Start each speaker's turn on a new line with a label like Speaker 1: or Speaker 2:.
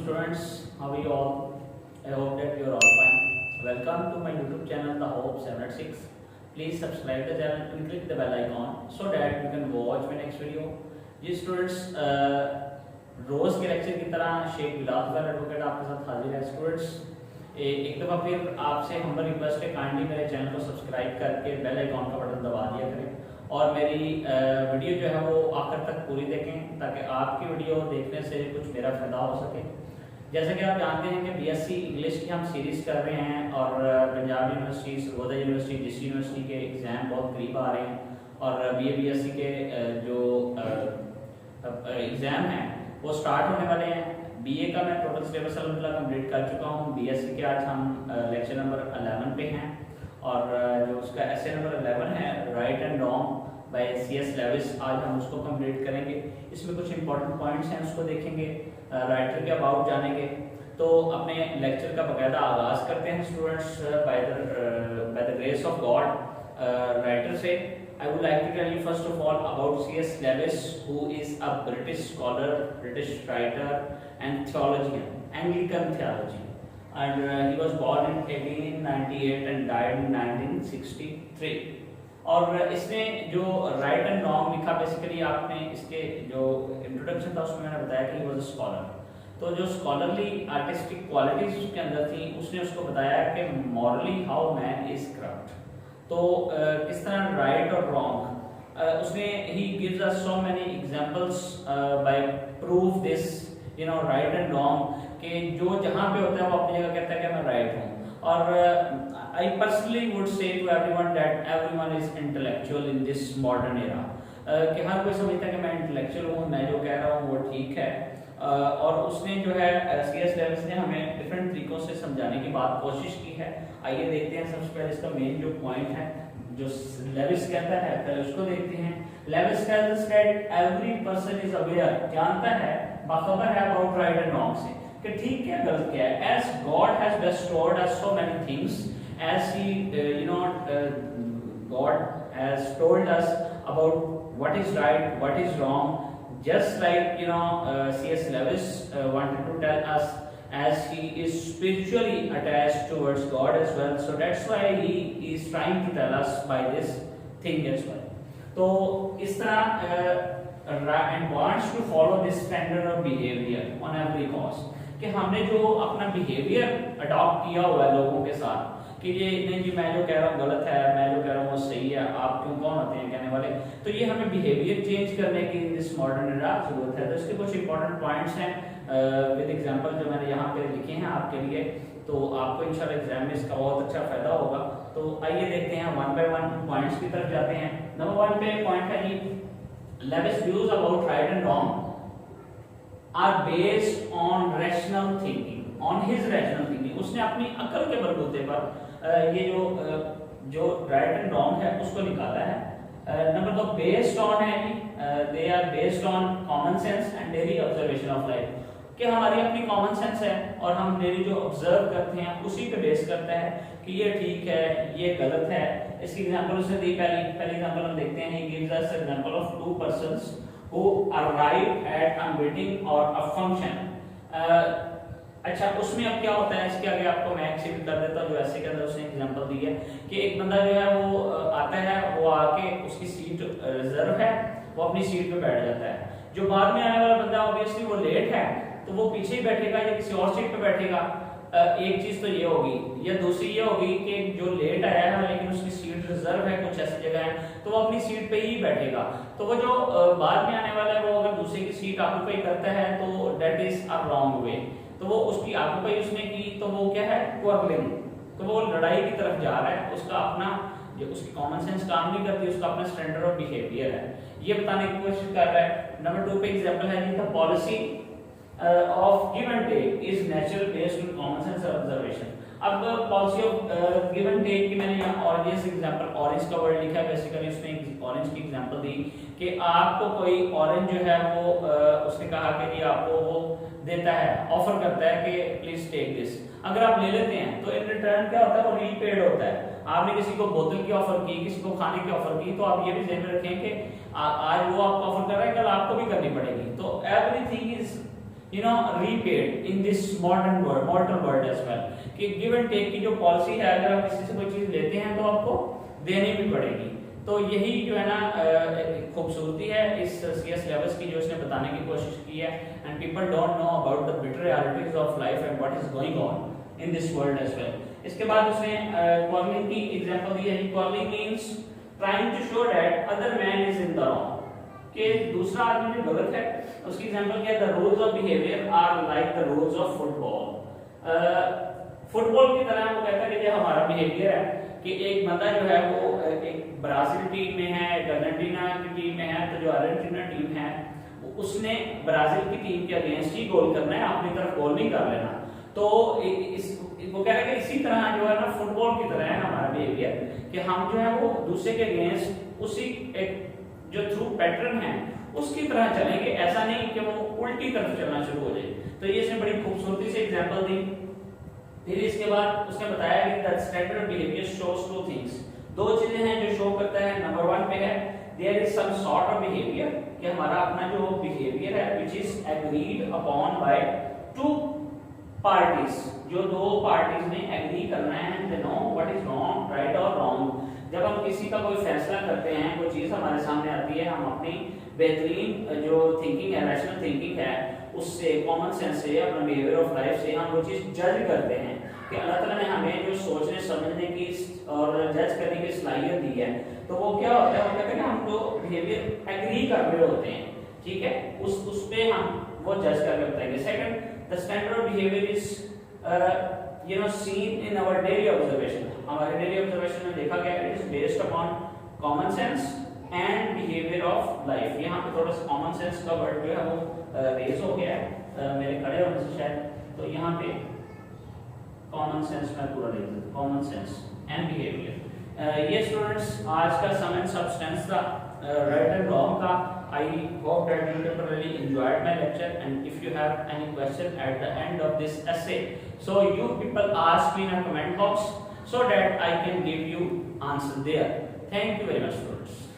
Speaker 1: students, how are you all? I hope that you are all fine. Welcome to my YouTube channel, The Hope 786. Please subscribe the channel and click the bell icon so that you can watch my next video. जी students, रोज के lecture की तरह Sheikh Bilal advocate आपके साथ हाजिर है। Students, एक दफ़ा फिर आपसे हम्बल रिक्वेस्ट है, काइंडली मेरे चैनल को सब्सक्राइब करके बेल आइकॉन का बटन दबा दिया करें और मेरी वीडियो जो है वो आखिर तक पूरी देखें ताकि आपकी वीडियो देखने से कुछ मेरा फ़ायदा हो सके। जैसा कि आप जानते हैं कि बीएससी इंग्लिश की हम सीरीज़ कर रहे हैं और Punjab university, Sargodha university, district university के एग्ज़ाम बहुत करीब आ रहे हैं और बीएससी के जो एग्ज़ाम हैं वो स्टार्ट होने वाले हैं। बीए का मैं टोटल सिलेबस अल्हम्दुलिल्लाह कंप्लीट कर चुका हूँ। बीएससी के आज हम लेक्चर नंबर 11 पे हैं और जो उसका एसे नंबर 11 है right and wrong by C S Lewis, आज हम उसको कंप्लीट करेंगे। इसमें कुछ इंपॉर्टेंट पॉइंट्स हैं, उसको देखेंगे, राइटर के अबाउट जानेंगे। तो अपने लेक्चर का बाकायदा आगाज़ करते हैं students by the grace of God. Writer से I would like to tell you first of all about C.S. Lewis, who is a British scholar, British writer and theologian, Anglican theology, and he was born in 1898 and died in 1963. और इसने जो right and wrong लिखा, basically आपने इसके जो introduction था उसमें मैंने बताया कि ही वाज अ स्कॉलर। तो जो स्कॉलरली आर्टिस्टिक क्वालिटीज उसके अंदर थी, उसने उसको बताया कि morally how man is corrupt. तो किस तरह राइट और रॉन्ग, उसने ही gives us so many examples by prove this right and wrong कि जो जहाँ पे होता है वो अपनी जगह कहता है कि मैं राइट हूँ। और I personally would say to everyone that everyone is intellectual in this modern era, कि हर कोई समझता है कि मैं इंटेलेक्चुअल हूँ, मैं जो कह रहा हूँ वो ठीक है। और उसने जो है सीएस लेविस ने हमें डिफरेंट तरीकों से समझाने की बात कोशिश की है। आइए देखते हैं। सबसे पहले इसका मेन जो पॉइंट है जो लेविस कहता है, पहले उसको देखते हैं। Lewis tells us that every person is aware, जानता है, बाखबर है अबाउट राइट एंड रॉन्ग से कि ठीक क्या गलत क्या है। As God has bestowed us so many things, as he God has told us about what is right, what is wrong, just like C.S. Lewis wanted to tell us, as he is spiritually attached towards God as well, so that's why he is trying to tell us by this thing as well. तो इस तरह and wants to follow this standard of behavior on every cause, कि हमने जो अपना behavior adopt किया हुआ है लोगों के साथ कि ये नहीं जी मैं जो कह रहा हूँ गलत है, मैं जो कह रहा हूँ वो सही है, आप क्यों कौन होते हैं कहने वाले। तो ये हमें बिहेवियर चेंज करने की इस मॉडर्न एरा जरूरत है। तो इसके कुछ इंपॉर्टेंट पॉइंट्स हैं विद एग्जांपल जो मैंने यहाँ पे लिखे हैं आपके लिए, तो आपको इंशाल्लाह एग्जाम में इसका बहुत अच्छा फायदा होगा। तो आइए देखते हैं, वन बाय वन पॉइंट्स की तरफ जाते हैं। नंबर 1 पे पॉइंट है जी, Lewis views about right and wrong are based on rational thinking, on his rational thinking. उसने अपनी अकल के बलबूते पर ये जो राइट एंड रॉन्ग है उसको निकाला है। नंबर 2 बेस्ड ऑन है, they are based on common sense and daily observation of life, कि हमारी अपनी कॉमन सेंस है और हम डेली जो ऑब्जर्व करते हैं उसी पे बेस करता है कि ये ठीक है, ये गलत है। इसकी एग्जांपल उसने दी, पहली एग्जांपल हम देखते हैं। ही gives us example of 2 persons who arrive at a meeting और अ फंक्शन। अच्छा, उसमें अब क्या होता है, इसके आगे आपको मैं एक्सिबिट कर देता हूँ जो ऐसे के अंदर उसने एग्जांपल दी है कि एक बंदा जो है वो आता है, वो आके उसकी सीट रिजर्व है, वो अपनी सीट पे बैठ जाता है। जो बाद में आने वाला बंदा ऑब्वियसली वो लेट है तो वो पीछे ही बैठेगा या किसी और सीट पे बैठेगा। एक चीज तो ये होगी, या दूसरी ये होगी कि जो लेट आया है लेकिन उसकी सीट रिजर्व है, कुछ ऐसी जगह है तो वो अपनी सीट पे ही बैठेगा। तो वो जो बाद में आने वाला है वो अगर दूसरे की सीट ऑक्यूपाई करता है तो that is a wrong way. तो वो उसकी ऑक्यूपाई उसने की तो वो क्या है, क्वारलिंग, तो वो लड़ाई की तरफ जा रहा है। उसका अपना जो उसकी कॉमन सेंस काम नहीं करती, उसका अपना स्टैंडर्ड ऑफ बिहेवियर है, ये बताने की कोशिश कर रहा है। नंबर 2 पे एग्जांपल है the policy of give and take is natural based on common sense observation. अब policy of give and take की मैंने यहाँ ऑरेंज एग्जांपल, ऑरेंज का वर्ड लिखा है, बेसिकली उसने ऑरेंज की एग्जांपल दी कि आपको कोई ऑरेंज जो है वो उसने कहा कि आपको वो देता है, ऑफर करता है कि प्लीज टेक दिस। अगर आप ले लेते हैं तो इन रिटर्न क्या होता है, वो रीपेड होता है। आपने किसी को बोतल की ऑफर की, किसी को खाने की ऑफर की, तो आप ये भी ध्यान में रखें कि आज वो आपको ऑफर कर रहा है, कल आपको भी करनी पड़ेगी। तो everything is repaid in this modern world as well, कि गिव एंड टेक की जो पॉलिसी है, अगर आप किसी से कोई चीज लेते हैं तो आपको देनी भी पड़ेगी। तो यही जो है ना खूबसूरती है इस CS लेवल्स की, जो इसने बताने की कोशिश की है। And people don't know about the bitter realities of life and what is going on in this world as well. इसके बाद उसने क्वालिंग की एग्जांपल दी है। Quarrelling means trying to show that other man is in the wrong, कि दूसरा आदमी जो गलत है। उसकी एग्जांपल क्या है? The rules of behaviour are like the rules of football. Football की तरह वो कहता है कि जो हमारा बिहेवियर है, कि एक बंदा जो है वो एक ब्राजील टीम में है, एक अर्जेंटीना की टीम में है, तो जो अर्जेंटीना टीम है उसने ब्राजील की टीम के अगेंस्ट ही गोल करना है, अपनी तरफ गोल नहीं कर लेना। तो वो कह रहे हैं कि इसी तरह जो है ना फुटबॉल की तरह है हमारा बिहेवियर, कि हम जो है वो दूसरे के अगेंस्ट उसी एक जो थ्रू पैटर्न है उसकी तरह चलेंगे, ऐसा नहीं कि वो उल्टी तरफ चलना शुरू हो जाए। तो ये इसने बड़ी खूबसूरती से एग्जांपल दी। फिर इसके बाद उसने बताया कि the standard behaviour shows two things, दो चीजें हैं जो शो करता है। नंबर 1 पे है there is some sort of behaviour, कि हमारा अपना जो बिहेवियर है which is agreed upon by two parties, जो दो पार्टीज ने एग्री करना है, they know what is wrong, right और रॉन्ग। जब हम किसी का कोई फैसला करते हैं, कोई चीज हमारे सामने आती है, हम अपनी बेहतरीन जो थिंकिंग है, रैशनल थिंकिंग है, उससे कॉमन सेंस से, अपने बिहेवियर ऑफ लाइफ से हम वो चीज जज करते हैं कि अल्लाह ताला ने हमें जो सोचने समझने की और जज करने की सलाहियत दी है। तो वो क्या होता है, वो कहते हैं कि हम जो बिहेवियर एग्री कर रहे होते हैं, ठीक है, उस पे हम वो जज करके बताएंगे। Second, the standard of behaviour is seen in our daily observation, हमारे डेली ऑब्जर्वेशन में देखा गया it is based upon common sense and behaviour of life. यहाँ पे थोड़ा सा कॉमन सेंस का वर्ड जो है वो रेज हो गया है मेरे खड़े होने से शायद, तो यहाँ पे कॉमन सेंस में पूरा लिख देता, कॉमन सेंस एंड बिहेवियर। ये स्टूडेंट्स आज का सम एंड सब्सटेंस था राइट एंड रॉन्ग का। I hope that you temporarily enjoyed my lecture, and if you have any question at the end of this essay, so you people ask me in a comment box so that I can give you answer there. Thank you very much, students.